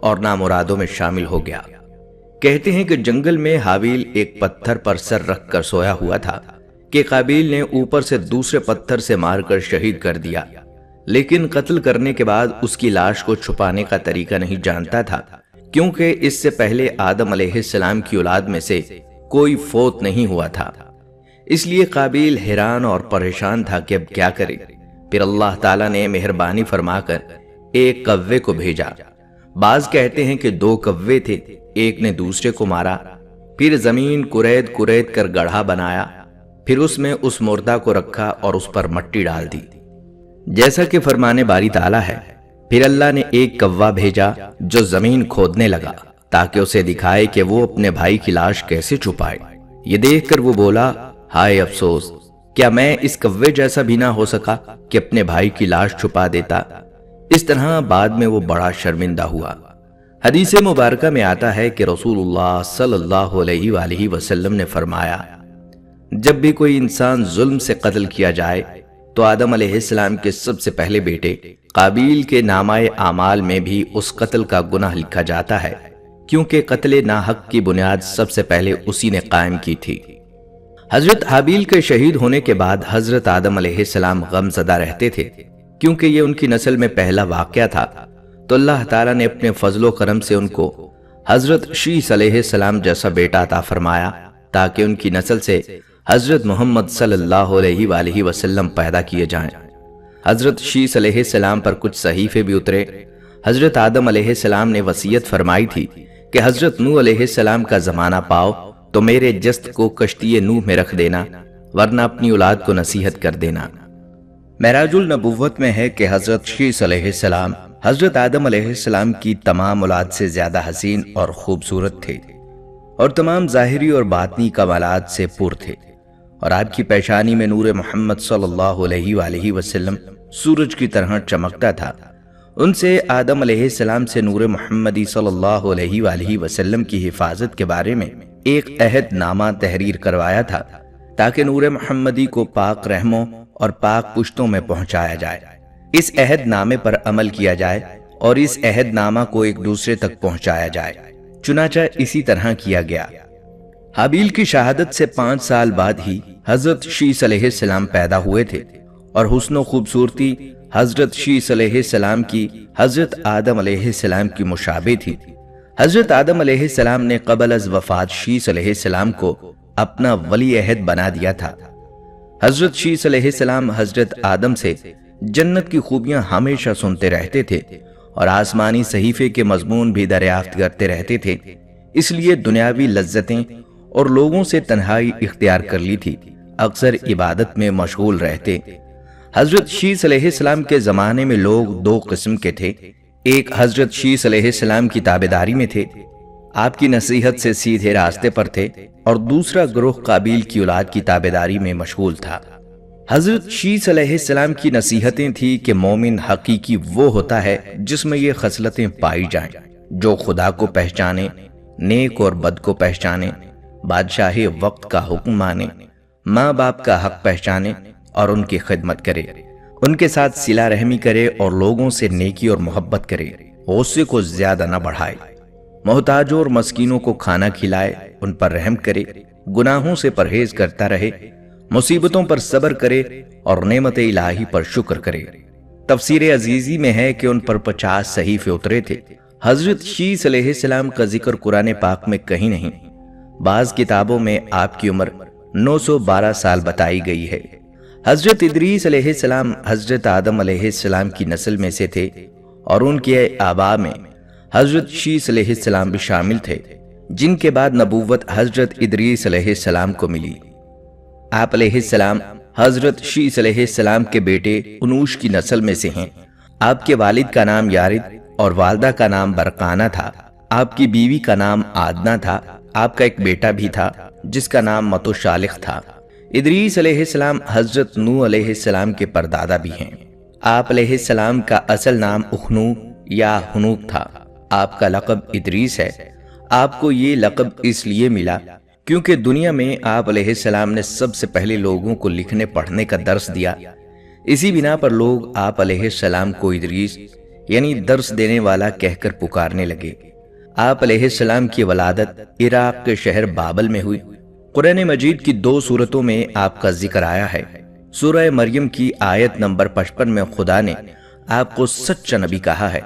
اور نامرادوں میں شامل ہو گیا۔ کہتے ہیں کہ جنگل میں حابیل ایک پتھر پر سر رکھ کر سویا ہوا تھا کہ قابیل نے اوپر سے دوسرے پتھر سے مار کر شہید کر دیا، لیکن قتل کرنے کے بعد اس کی لاش کو چھپانے کا طریقہ نہیں جانتا تھا، کیونکہ اس سے پہلے آدم علیہ السلام کی اولاد میں سے کوئی فوت نہیں ہوا تھا۔ اس لیے قابیل حیران اور پریشان تھا کہ اب کیا کرے۔ پھر اللہ تعالیٰ نے مہربانی فرما کر ایک کوے کو بھیجا۔ بعض کہتے ہیں کہ 2 کوے تھے، ایک نے دوسرے کو مارا، پھر زمین کرید کرید کر گڑھا بنایا، پھر اس میں اس مردہ کو رکھا اور اس پر مٹی ڈال دی، جیسا کہ فرمان باری تعالیٰ ہے۔ پھر اللہ نے ایک کوا بھیجا جو زمین کھودنے لگا تاکہ اسے دکھائے کہ وہ اپنے بھائی کی لاش کیسے چھپائے۔ یہ دیکھ کر وہ بولا، ہائے افسوس، کیا میں اس کوے جیسا بھی نہ ہو سکا کہ اپنے بھائی کی لاش چھپا دیتا۔ اس طرح بعد میں وہ بڑا شرمندہ ہوا۔ حدیث مبارکہ میں آتا ہے کہ رسول اللہ صلی اللہ علیہ وآلہ وسلم نے فرمایا، جب بھی کوئی انسان ظلم سے قتل کیا جائے تو آدم علیہ السلام کے سب سے پہلے بیٹے قابیل کے نامہ اعمال میں بھی اس قتل کا گناہ لکھا جاتا ہے، کیونکہ قتل ناحق کی بنیاد سب سے پہلے اسی نے قائم کی تھی۔ حضرت حابیل کے شہید ہونے کے بعد حضرت آدم علیہ السلام غم زدہ رہتے تھے، کیونکہ یہ ان کی نسل میں پہلا واقعہ تھا، تو اللہ تعالیٰ نے اپنے فضل و کرم سے ان کو حضرت شیس علیہ السلام جیسا بیٹا عطا فرمایا، تاکہ ان کی نسل سے حضرت محمد صلی اللہ علیہ وآلہ وسلم پیدا کیے جائیں۔ حضرت شیس علیہ السلام پر کچھ صحیفے بھی اترے۔ حضرت آدم علیہ السلام نے وصیت فرمائی تھی کہ حضرت نوح علیہ السلام کا زمانہ پاؤ تو میرے جسد کو کشتی نوح میں رکھ دینا، ورنہ اپنی اولاد کو نصیحت کر دینا۔ معراج النبوت میں ہے کہ حضرت شیس علیہ السلام حضرت آدم علیہ السلام کی تمام اولاد سے زیادہ حسین اور خوبصورت تھے، اور تمام ظاہری اور باطنی کمالات سے پر تھے، اور آپ کی پیشانی میں نور محمد صلی اللہ علیہ وآلہ وسلم سورج کی طرح چمکتا تھا۔ ان سے آدم علیہ السلام سے نور محمدی صلی اللہ علیہ وآلہ وسلم کی حفاظت کے بارے میں ایک عہد نامہ تحریر کروایا تھا، تاکہ نور محمدی کو پاک رحموں اور پاک پشتوں میں پہنچایا جائے، اس عہد نامے پر عمل کیا جائے اور اس عہد نامہ کو ایک دوسرے تک پہنچایا جائے۔ چنانچہ اسی طرح کیا گیا۔ حابیل کی شہادت سے 5 سال بعد ہی حضرت شیس علیہ السلام پیدا ہوئے تھے، اور حسن و خوبصورتی حضرت شیس علیہ السلام کی حضرت آدم علیہ السلام کی مشابہ تھی۔ حضرت آدم علیہ السلام نے قبل از وفات شیس علیہ السلام کو اپنا ولی عہد بنا دیا تھا۔ حضرت شیس علیہ السلام حضرت آدم سے جنت کی خوبیاں ہمیشہ سنتے رہتے تھے، اور آسمانی صحیفے کے مضمون بھی دریافت کرتے رہتے تھے، اس لیے دنیاوی لذتیں اور لوگوں سے تنہائی اختیار کر لی تھی، اکثر عبادت میں مشغول رہتے۔ حضرت شیس علیہ السلام کے زمانے میں لوگ 2 قسم کے تھے، ایک حضرت شیس علیہ السلام کی تابعداری میں تھے، آپ کی نصیحت سے سیدھے راستے پر تھے، اور دوسرا گروہ قابیل کی اولاد کی تابعداری میں مشغول تھا۔ حضرت شیس علیہ السلام کی نصیحتیں تھی کہ مومن حقیقی وہ ہوتا ہے جس میں یہ خصلتیں پائی جائیں، جو خدا کو پہچانے، نیک اور بد کو پہچانے، بادشاہ وقت کا حکم مانے، ماں باپ کا حق پہچانے اور ان کی خدمت کرے، ان کے ساتھ صلہ رحمی کرے اور لوگوں سے نیکی اور محبت کرے، غصے کو زیادہ نہ بڑھائے، محتاجوں اور مسکینوں کو کھانا کھلائے، ان پر رحم کرے، گناہوں سے پرہیز کرتا رہے، مصیبتوں پر صبر کرے اور نعمت الہی پر شکر کرے۔ تفسیر عزیزی میں ہے کہ ان پر 50 صحیفے اترے تھے۔ حضرت شیس علیہ السلام کا ذکر قرآن پاک میں کہیں نہیں، بعض کتابوں میں آپ کی عمر 912 سال بتائی گئی ہے۔ حضرت ادریس علیہ السلام حضرت آدم علیہ السلام کی نسل میں سے تھے، اور ان کے آباء میں حضرت شیس علیہ السلام بھی شامل تھے، جن کے بعد نبوت حضرت ادریس علیہ السلام کو ملی۔ آپ علیہ السلام حضرت شیس علیہ السلام کے بیٹے انوش کی نسل میں سے ہیں۔ آپ کے والد کا نام یارد اور والدہ کا نام برقانہ تھا۔ آپ کی بیوی کا نام آدنہ تھا۔ آپ کا ایک بیٹا بھی تھا جس کا نام متوشالخ تھا۔ ادریس علیہ السلام حضرت نوح علیہ السلام کے پردادا بھی ہیں۔ آپ علیہ السلام کا اصل نام اخنوک یا ہنوک تھا۔ آپ کا لقب ادریس ہے۔ آپ کو یہ لقب اس لیے ملا کیونکہ دنیا میں آپ علیہ السلام نے سب سے پہلے لوگوں کو لکھنے پڑھنے کا درس دیا۔ اسی بنا پر لوگ آپ علیہ السلام کو ادریس یعنی درس دینے والا کہہ کر پکارنے لگے۔ آپ علیہ السلام کی ولادت عراق کے شہر بابل میں ہوئی۔ قرآن مجید کی 2 سورتوں میں آپ کا ذکر آیا ہے۔ سورہ مریم کی آیت نمبر 55 میں خدا نے آپ کو سچا نبی کہا ہے۔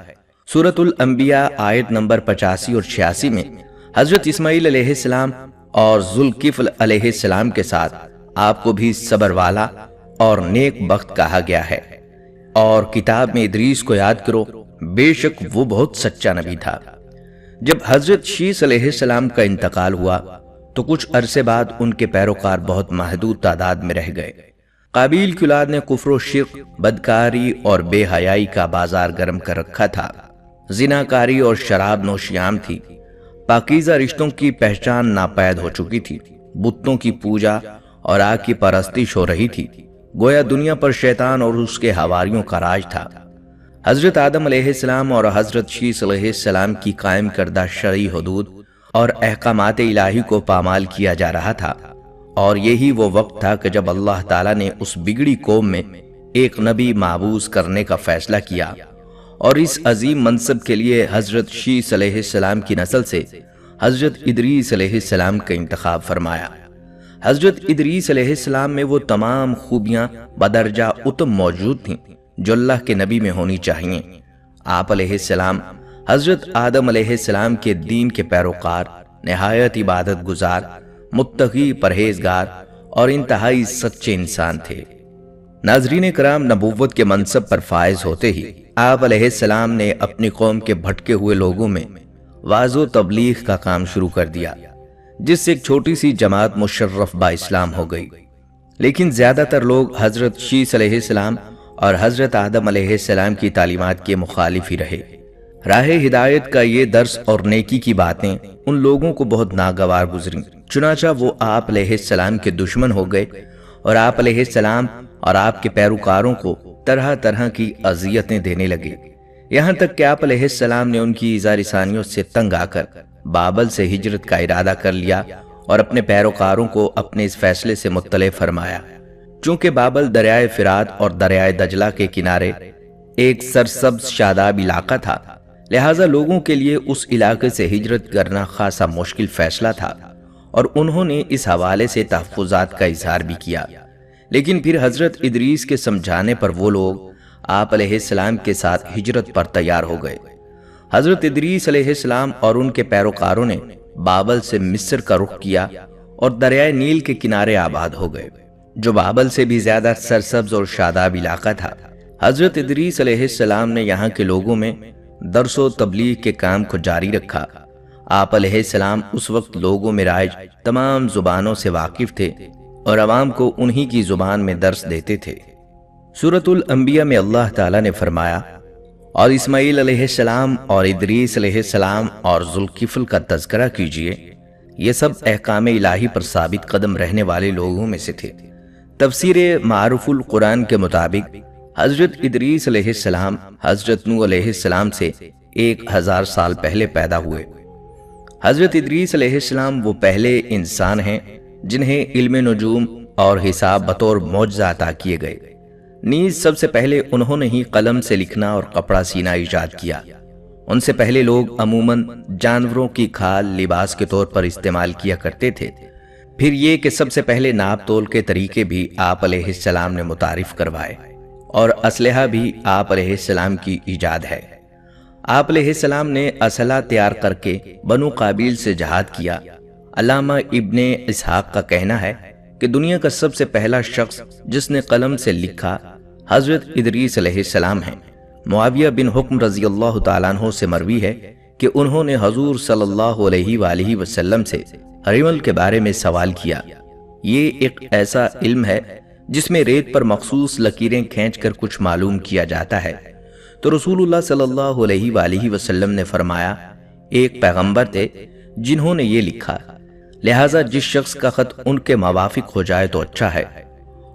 سورۃ الانبیاء آیت نمبر 85 اور 86 میں حضرت اسماعیل علیہ السلام اور ذوالکفل علیہ السلام کے ساتھ آپ کو بھی صبر والا اور نیک بخت کہا گیا ہے۔ اور کتاب میں ادریس کو یاد کرو، بے شک وہ بہت سچا نبی تھا۔ جب حضرت شیس علیہ السلام کا انتقال ہوا تو کچھ عرصے بعد ان کے پیروکار بہت محدود تعداد میں رہ گئے۔ قابیل کی اولاد نے کفر و شرک، بدکاری اور بے حیائی کا بازار گرم کر رکھا تھا۔ زناکاری اور شراب نوشی عام تھی۔ پاکیزہ رشتوں کی پہچان ناپید ہو چکی تھی۔ بتوں کی پوجا اور آگ کی پرستش ہو رہی تھی۔ گویا دنیا پر شیطان اور اس کے حواریوں کا راج تھا۔ حضرت آدم علیہ السلام اور حضرت شیس علیہ السلام کی قائم کردہ شرعی حدود اور احکامات الہی کو پامال کیا جا رہا تھا، اور یہی وہ وقت تھا کہ جب اللہ تعالیٰ نے اس بگڑی قوم میں ایک نبی مابعوث کرنے کا فیصلہ کیا، اور اس عظیم منصب کے لیے حضرت شیس علیہ السلام کی نسل سے حضرت ادریس علیہ السلام کا انتخاب فرمایا۔ حضرت ادریس علیہ السلام میں وہ تمام خوبیاں بدرجہ اتم موجود تھیں جو اللہ کے نبی میں ہونی چاہیے۔ آپ علیہ السلام حضرت آدم علیہ السلام کے دین کے پیروکار، نہایت عبادت گزار، متقی، پرہیزگار اور انتہائی سچے انسان تھے۔ ناظرین کرام، نبوت کے منصب پر فائز ہوتے ہی آپ علیہ السلام نے اپنی قوم کے بھٹکے ہوئے لوگوں میں وعظ و تبلیغ کا کام شروع کر دیا، جس سے ایک چھوٹی سی جماعت مشرف با اسلام ہو گئی۔ لیکن زیادہ تر لوگ حضرت شیس علیہ السلام اور حضرت آدم علیہ السلام کی تعلیمات کے مخالف ہی رہے۔ راہ ہدایت کا یہ درس اور نیکی کی باتیں ان لوگوں کو بہت ناگوار گزریں، چنانچہ وہ آپ علیہ السلام کے دشمن ہو گئے اور آپ علیہ السلام اور آپ کے پیروکاروں کو طرح طرح کی اذیتیں دینے لگے، یہاں تک کہ آپ علیہ السلام نے ان کی ایذا رسانیوں سے تنگ آ کر بابل سے ہجرت کا ارادہ کر لیا اور اپنے پیروکاروں کو اپنے اس فیصلے سے مطلع فرمایا۔ چونکہ بابل دریائے فرات اور دریائے دجلہ کے کنارے ایک سرسبز شاداب علاقہ تھا، لہٰذا لوگوں کے لیے اس علاقے سے ہجرت کرنا خاصا مشکل فیصلہ تھا، اور انہوں نے اس حوالے سے تحفظات کا اظہار بھی کیا۔ لیکن پھر حضرت ادریس کے سمجھانے پر وہ لوگ آپ علیہ السلام کے ساتھ ہجرت پر تیار ہو گئے۔ حضرت ادریس علیہ السلام اور ان کے پیروکاروں نے بابل سے مصر کا رخ کیا اور دریائے نیل کے کنارے آباد ہو گئے، جو بابل سے بھی زیادہ سرسبز اور شاداب علاقہ تھا۔ حضرت ادریس علیہ السلام نے یہاں کے لوگوں میں درس و تبلیغ کے کام کو جاری رکھا۔ آپ علیہ السلام اس وقت لوگوں میں رائج تمام زبانوں سے واقف تھے اور عوام کو انہی کی زبان میں درس دیتے تھے۔ سورۃ الانبیاء میں اللہ تعالیٰ نے فرمایا، اور اسماعیل علیہ السلام اور ادریس علیہ السلام اور ذوالکفل کا تذکرہ کیجئے، یہ سب احکام الہی پر ثابت قدم رہنے والے لوگوں میں سے تھے۔ تفسیر معروف القرآن کے مطابق حضرت ادریس علیہ السلام حضرت نوح علیہ السلام سے 1000 سال پہلے پیدا ہوئے۔ حضرت ادریس علیہ السلام وہ پہلے انسان ہیں جنہیں علم نجوم اور حساب بطور معجزہ عطا کیے گئے۔ نیز سب سے پہلے انہوں نے ہی قلم سے لکھنا اور کپڑا سینا ایجاد کیا۔ ان سے پہلے لوگ عموماً جانوروں کی کھال لباس کے طور پر استعمال کیا کرتے تھے۔ پھر یہ کہ سب سے پہلے ناپ تول کے طریقے بھی آپ علیہ السلام نے متعارف کروائے، اور اسلحہ بھی آپ علیہ السلام کی ایجاد ہے۔ آپ علیہ السلام نے اسلحہ تیار کر کے بنو قابیل سے جہاد کیا۔ علامہ ابن اسحاق کا کہنا ہے کہ دنیا کا سب سے پہلا شخص جس نے قلم سے لکھا حضرت ادریس علیہ السلام ہیں۔ معاویہ بن حکم رضی اللہ تعالیٰ عنہ سے مروی ہے کہ انہوں نے حضور صلی اللہ علیہ وآلہ وسلم سے رمل کے بارے میں سوال کیا۔ یہ ایک ایسا علم ہے جس میں ریت پر مخصوص لکیریں کھینچ کر کچھ معلوم کیا جاتا ہے۔ تو رسول اللہ صلی اللہ علیہ وآلہ وسلم نے فرمایا، ایک پیغمبر تھے جنہوں نے یہ لکھا، لہٰذا جس شخص کا خط ان کے موافق ہو جائے تو اچھا ہے۔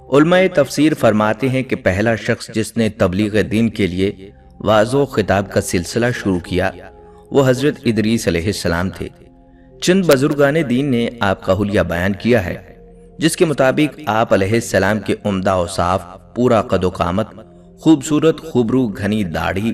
علماء تفسیر فرماتے ہیں کہ پہلا شخص جس نے تبلیغ دین کے لیے وعظ و خطاب کا سلسلہ شروع کیا وہ حضرت ادریس علیہ السلام تھے۔ چند بزرگان دین نے آپ کا حلیہ بیان کیا ہے، جس کے مطابق آپ علیہ السلام کے عمدہ اوصاف، پورا قد و قامت، خوبصورت خوبرو گھنی داڑھی،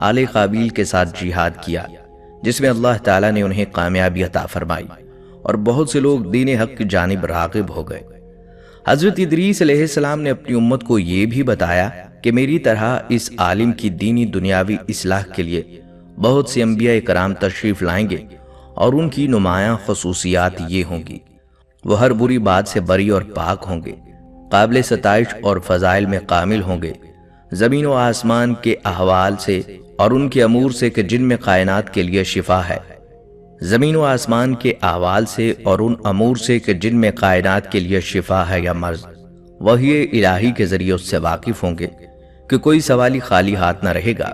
آل قابیل کے ساتھ جہاد کیا، جس میں اللہ تعالیٰ نے انہیں کامیابی عطا فرمائی اور بہت سے لوگ دین حق کی جانب راغب ہو گئے۔ حضرت ادریس علیہ السلام نے اپنی امت کو یہ بھی بتایا کہ میری طرح اس عالم کی دینی دنیاوی اصلاح کے لیے بہت سے انبیاء کرام تشریف لائیں گے، اور ان کی نمایاں خصوصیات یہ ہوں گی: وہ ہر بری بات سے بری اور پاک ہوں گے، قابل ستائش اور فضائل میں کامل ہوں گے، زمین و آسمان کے احوال سے اور ان کے امور سے کہ جن میں کائنات کے لیے شفا ہے، زمین و آسمان کے احوال سے اور ان امور سے کہ جن میں کائنات کے لیے شفا ہے یا مرض، وحی الہی کے ذریعے اس سے واقف ہوں گے کہ کوئی سوالی خالی ہاتھ نہ رہے گا۔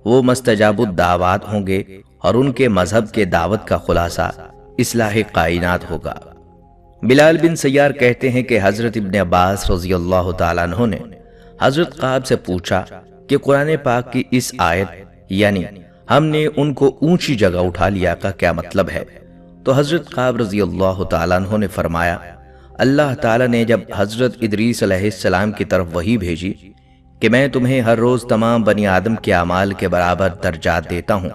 وہ مستجاب الدعوات ہوں گے اور ان کے مذہب کے دعوت کا خلاصہ اصلاح کائنات ہوگا۔ بلال بن سیار کہتے ہیں کہ حضرت ابن عباس رضی اللہ تعالیٰ عنہ نے حضرت قعب سے پوچھا کہ قرآن پاک کی اس آیت یعنی ہم نے ان کو اونچی جگہ اٹھا لیا کا کیا مطلب ہے؟ تو حضرت قعب رضی اللہ تعالیٰ عنہ نے فرمایا، اللہ تعالیٰ نے جب حضرت ادریس علیہ السلام کی طرف وحی بھیجی کہ میں تمہیں ہر روز تمام بنی آدم کے اعمال کے برابر درجات دیتا ہوں،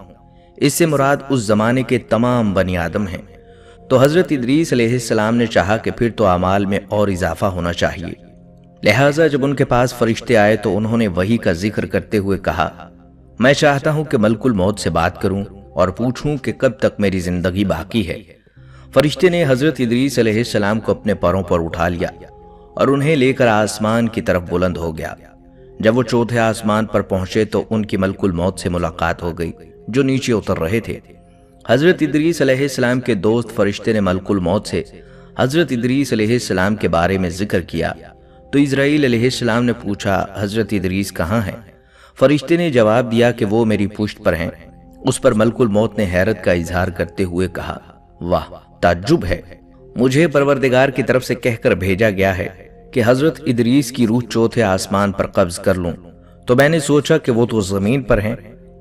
اس سے مراد اس زمانے کے تمام بنی آدم ہیں، تو حضرت ادریس علیہ السلام نے چاہا کہ پھر تو اعمال میں اور اضافہ ہونا چاہیے۔ لہٰذا جب ان کے پاس فرشتے آئے تو انہوں نے وحی کا ذکر کرتے ہوئے کہا، میں چاہتا ہوں کہ ملک الموت سے بات کروں اور پوچھوں کہ کب تک میری زندگی باقی ہے۔ فرشتے نے حضرت ادریس علیہ السلام کو اپنے پروں پر اٹھا لیا اور انہیں لے کر آسمان کی طرف بلند ہو گیا۔ جب وہ چوتھے آسمان پر پہنچے تو ان کی ملک الموت سے ملاقات ہو گئی جو نیچے اتر رہے تھے۔ حضرت ادریس علیہ السلام کے دوست فرشتے نے ملک الموت سے حضرت ادریس علیہ السلام کے بارے میں ذکر کیا تو اسرائیل علیہ السلام نے پوچھا، حضرت ادریس کہاں ہیں؟ فرشتے نے جواب دیا کہ وہ میری پشت پر ہیں۔ اس پر ملک الموت نے حیرت کا اظہار کرتے ہوئے کہا، واہ، تعجب ہے، مجھے پروردگار کی طرف سے کہہ کر بھیجا گیا ہے کہ حضرت ادریس کی روح چوتھے آسمان پر قبض کر لوں، تو میں نے سوچا کہ وہ تو زمین پر ہیں،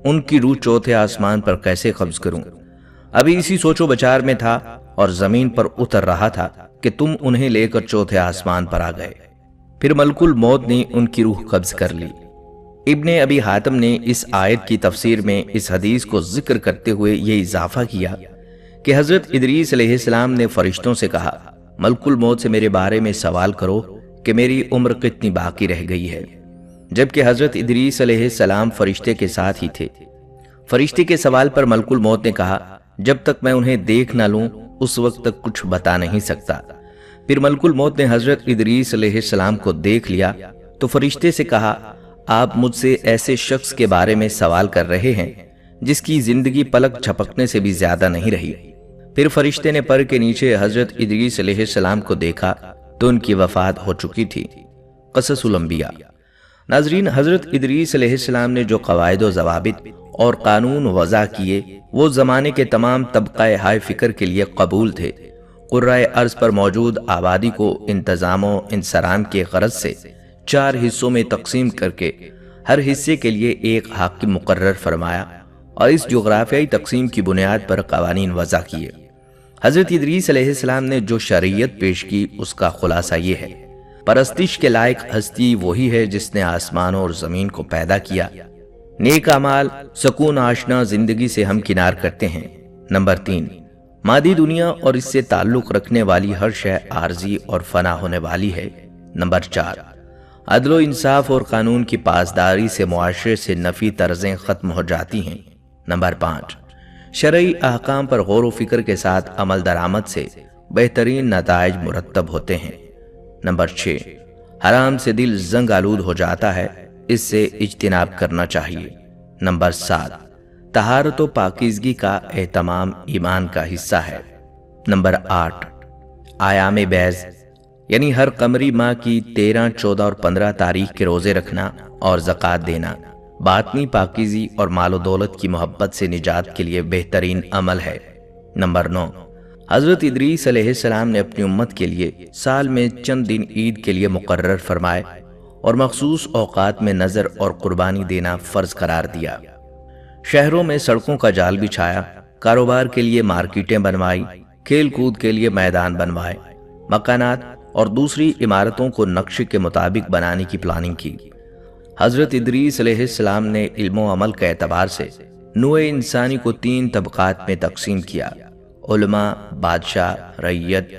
ان کی روح چوتھے آسمان پر کیسے قبض کروں؟ ابھی اسی سوچ و بچار میں تھا اور زمین پر اتر رہا تھا کہ تم انہیں لے کر چوتھے آسمان پر آ گئے، پھر ملک الموت نے ان کی روح قبض کر لی۔ ابن ابی حاتم نے اس آیت کی تفسیر میں اس حدیث کو ذکر کرتے ہوئے یہ اضافہ کیا کہ حضرت ادریس علیہ السلام نے فرشتوں سے کہا، ملک الموت سے میرے بارے میں سوال کرو کہ میری عمر کتنی باقی رہ گئی ہے، جبکہ حضرت ادریس علیہ السلام فرشتے کے ساتھ ہی تھے۔ فرشتے کے سوال پر ملک الموت نے کہا، جب تک میں انہیں دیکھ نہ لوں اس وقت تک کچھ بتا نہیں سکتا۔ پھر ملک الموت نے حضرت ادریس علیہ السلام کو دیکھ لیا تو فرشتے سے کہا، آپ مجھ سے ایسے شخص کے بارے میں سوال کر رہے ہیں جس کی زندگی پلک جھپکنے سے بھی زیادہ نہیں رہی۔ پھر فرشتے نے پر کے نیچے حضرت ادریس علیہ السلام کو دیکھا تو ان کی وفات ہو چکی تھی۔ قصص الانبیاء۔ ناظرین، حضرت ادریس علیہ السلام نے جو قواعد و ضوابط اور قانون وضع کیے وہ زمانے کے تمام طبقہ ہائے فکر کے لیے قبول تھے۔ قرۂ ارض پر موجود آبادی کو انتظام و انصرام کے غرض سے 4 حصوں میں تقسیم کر کے ہر حصے کے لیے ایک حاکم مقرر فرمایا اور اس جغرافیائی تقسیم کی بنیاد پر قوانین وضع کیے۔ حضرت ادریس علیہ السلام نے جو شریعت پیش کی اس کا خلاصہ یہ ہے، پرستش کے لائق ہستی وہی ہے جس نے آسمانوں اور زمین کو پیدا کیا۔ نیک اعمال سکون آشنا زندگی سے ہمکنار کرتے ہیں۔ نمبر 3، مادی دنیا اور اس سے تعلق رکھنے والی ہر شے عارضی اور فنا ہونے والی ہے۔ نمبر 4، عدل و انصاف اور قانون کی پاسداری سے معاشرے سے نفی طرزیں ختم ہو جاتی ہیں۔ نمبر 5، شرعی احکام پر غور و فکر کے ساتھ عمل درآمد سے بہترین نتائج مرتب ہوتے ہیں۔ نمبر 6، حرام سے دل زنگ آلود ہو جاتا ہے، اس سے اجتناب کرنا چاہیے۔ نمبر 7، طہارت و پاکیزگی کا اہتمام ایمان کا حصہ ہے۔ نمبر 8، ایام بیض یعنی ہر قمری ماہ کی 13، 14 اور 15 تاریخ کے روزے رکھنا اور زکوٰۃ دینا باطنی پاکیزی اور مال و دولت کی محبت سے نجات کے لیے بہترین عمل ہے۔ نمبر 9، حضرت ادریس علیہ السلام نے اپنی امت کے لیے سال میں چند دن عید کے لیے مقرر فرمائے اور مخصوص اوقات میں نظر اور قربانی دینا فرض قرار دیا۔ شہروں میں سڑکوں کا جال بچھایا، کاروبار کے لیے مارکیٹیں بنوائی، کھیل کود کے لیے میدان بنوائے، مکانات اور دوسری عمارتوں کو نقشے کے مطابق بنانے کی پلاننگ کی۔ حضرت ادریس علیہ السلام نے علم و عمل کے اعتبار سے نوع انسانی کو 3 طبقات میں تقسیم کیا: علماء، بادشاہ، رعیت۔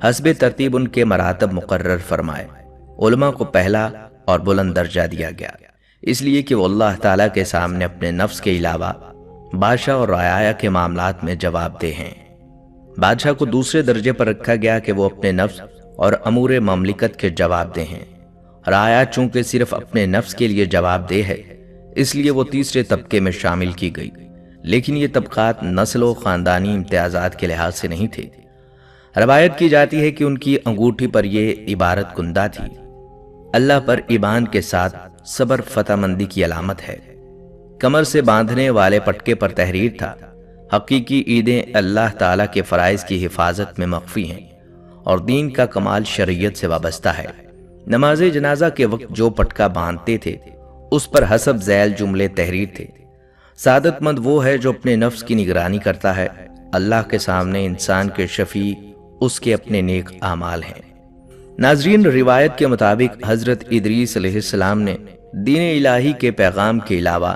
حسب ترتیب ان کے مراتب مقرر فرمائے۔ علماء کو پہلا اور بلند درجہ دیا گیا، اس لیے کہ وہ اللہ تعالیٰ کے سامنے اپنے نفس کے علاوہ بادشاہ اور رعایا کے معاملات میں جواب دہ ہیں۔ بادشاہ کو دوسرے درجے پر رکھا گیا کہ وہ اپنے نفس اور امور مملکت کے جواب دہ ہیں۔ رعایا چونکہ صرف اپنے نفس کے لیے جواب دہ ہے، اس لیے وہ تیسرے طبقے میں شامل کی گئی، لیکن یہ طبقات نسل و خاندانی امتیازات کے لحاظ سے نہیں تھے۔ روایت کی جاتی ہے کہ ان کی انگوٹھی پر یہ عبارت کندہ تھی: اللہ پر ایمان کے ساتھ صبر فتح مندی کی علامت ہے۔ کمر سے باندھنے والے پٹکے پر تحریر تھا: حقیقی عیدیں اللہ تعالیٰ کے فرائض کی حفاظت میں مخفی ہیں اور دین کا کمال شریعت سے وابستہ ہے۔ نماز جنازہ کے وقت جو پٹکا باندھتے تھے اس پر حسب ذیل جملے تحریر تھے: سعادت مند وہ ہے جو اپنے نفس کی نگرانی کرتا ہے، اللہ کے سامنے انسان کے شفیع اس کے اپنے نیک اعمال ہیں۔ ناظرین، روایت کے مطابق حضرت ادریس علیہ السلام نے دین الہی کے پیغام کے علاوہ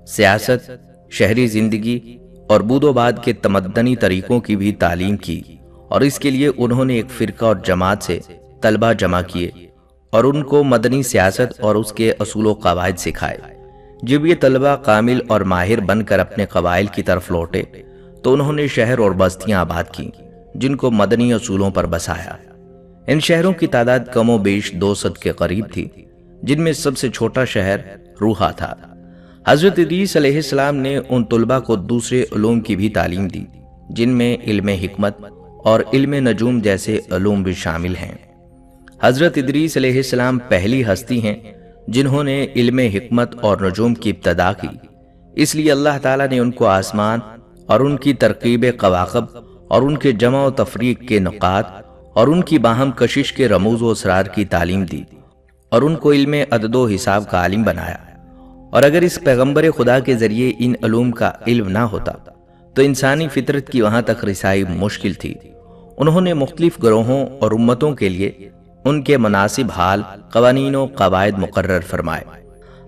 سیاست، شہری زندگی اور بود و باد کے تمدنی طریقوں کی بھی تعلیم کی، اور اس کے لیے انہوں نے ایک فرقہ اور جماعت سے طلبہ جمع کیے اور ان کو مدنی سیاست اور اس کے اصول و قواعد سکھائے۔ جب یہ طلبہ کامل اور ماہر بن کر اپنے قبائل کی طرف لوٹے تو انہوں نے شہر اور بستیاں آباد کی جن کو مدنی اصولوں پر بسایا۔ ان شہروں کی تعداد کم و بیش 200 کے قریب تھی، جن میں سب سے چھوٹا شہر روحا تھا۔ حضرت ادریس علیہ السلام نے ان طلبہ کو دوسرے علوم کی بھی تعلیم دی، جن میں علم حکمت اور علم نجوم جیسے علوم بھی شامل ہیں۔ حضرت ادریس علیہ السلام پہلی ہستی ہیں جنہوں نے علم حکمت اور نجوم کی ابتدا کی، اس لیے اللہ تعالیٰ نے ان کو آسمان اور ان کی ترکیب کواکب اور ان کے جمع و تفریق کے نقاط اور ان کی باہم کشش کے رموز و اسرار کی تعلیم دی اور ان کو علم عدد و حساب کا عالم بنایا۔ اور اگر اس پیغمبر خدا کے ذریعے ان علوم کا علم نہ ہوتا تو انسانی فطرت کی وہاں تک رسائی مشکل تھی۔ انہوں نے مختلف گروہوں اور امتوں کے لیے ان کے مناسب حال، قوانین و قواعد مقرر فرمائے۔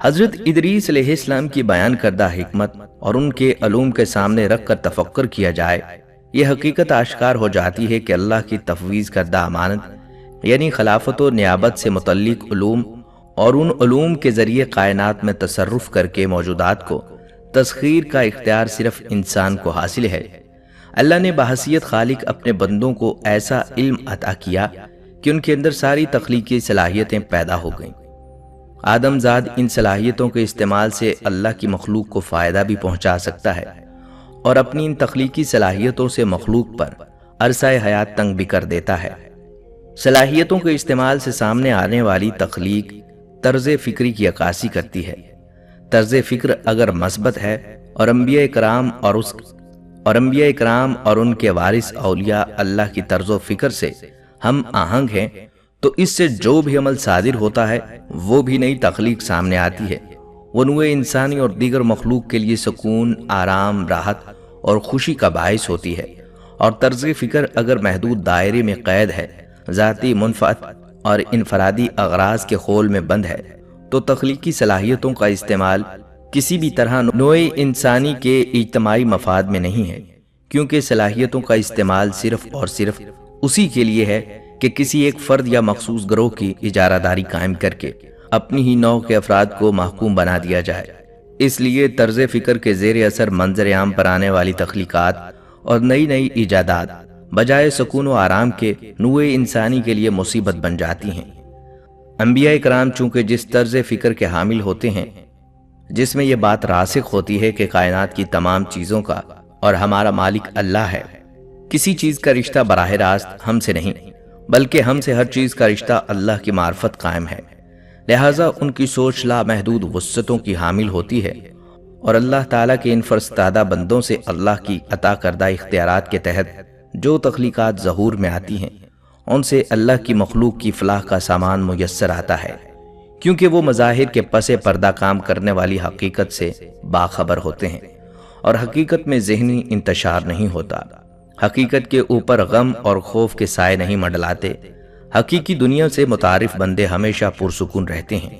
حضرت ادریس علیہ السلام کی بیان کردہ حکمت اور ان کے علوم کے سامنے رکھ کر تفکر کیا جائے، یہ حقیقت آشکار ہو جاتی ہے کہ اللہ کی تفویض کردہ امانت یعنی خلافت و نیابت سے متعلق علوم اور ان علوم کے ذریعے کائنات میں تصرف کر کے موجودات کو تسخیر کا اختیار صرف انسان کو حاصل ہے۔ اللہ نے بحیثیت خالق اپنے بندوں کو ایسا علم عطا کیا کہ ان کے اندر ساری تخلیقی صلاحیتیں پیدا ہو گئیں۔ آدم زاد ان صلاحیتوں کے استعمال سے اللہ کی مخلوق کو فائدہ بھی پہنچا سکتا ہے اور اپنی ان تخلیقی صلاحیتوں سے مخلوق پر عرصہ حیات تنگ بھی کر دیتا ہے۔ صلاحیتوں کے استعمال سے سامنے آنے والی تخلیق طرز فکری کی عکاسی کرتی ہے۔ طرز فکر اگر مثبت ہے اور انبیاء اکرام اور ان کے وارث اولیاء اللہ کی طرز و فکر سے ہم آہنگ ہیں تو اس سے جو بھی عمل صادر ہوتا ہے وہ بھی نئی تخلیق سامنے آتی ہے۔ وہ نوع انسانی اور دیگر مخلوق کے لیے سکون، آرام، راحت اور خوشی کا باعث ہوتی ہے۔ اور طرز فکر اگر محدود دائرے میں قید ہے، ذاتی منفعت اور انفرادی اغراض کے خول میں بند ہے، تو تخلیقی صلاحیتوں کا استعمال کسی بھی طرح نوع انسانی کے اجتماعی مفاد میں نہیں ہے، کیونکہ صلاحیتوں کا استعمال صرف اور صرف اسی کے لیے ہے کہ کسی ایک فرد یا مخصوص گروہ کی اجارہ داری قائم کر کے اپنی ہی نوع کے افراد کو محکوم بنا دیا جائے۔ اس لیے طرز فکر کے زیر اثر منظر عام پر آنے والی تخلیقات اور نئی نئی ایجادات بجائے سکون و آرام کے نوع انسانی کے لیے مصیبت بن جاتی ہیں۔ انبیاء کرام چونکہ جس طرز فکر کے حامل ہوتے ہیں جس میں یہ بات راسخ ہوتی ہے کہ کائنات کی تمام چیزوں کا اور ہمارا مالک اللہ ہے، کسی چیز کا رشتہ براہ راست ہم سے نہیں بلکہ ہم سے ہر چیز کا رشتہ اللہ کی معرفت قائم ہے، لہٰذا ان کی سوچ لامحدود وسعتوں کی حامل ہوتی ہے اور اللہ تعالیٰ کے ان فرستادہ بندوں سے اللہ کی عطا کردہ اختیارات کے تحت جو تخلیقات ظہور میں آتی ہیں ان سے اللہ کی مخلوق کی فلاح کا سامان میسر آتا ہے، کیونکہ وہ مظاہر کے پس پردہ کام کرنے والی حقیقت سے باخبر ہوتے ہیں اور حقیقت میں ذہنی انتشار نہیں ہوتا، حقیقت کے اوپر غم اور خوف کے سائے نہیں منڈلاتے، حقیقی دنیا سے متعارف بندے ہمیشہ پرسکون رہتے ہیں۔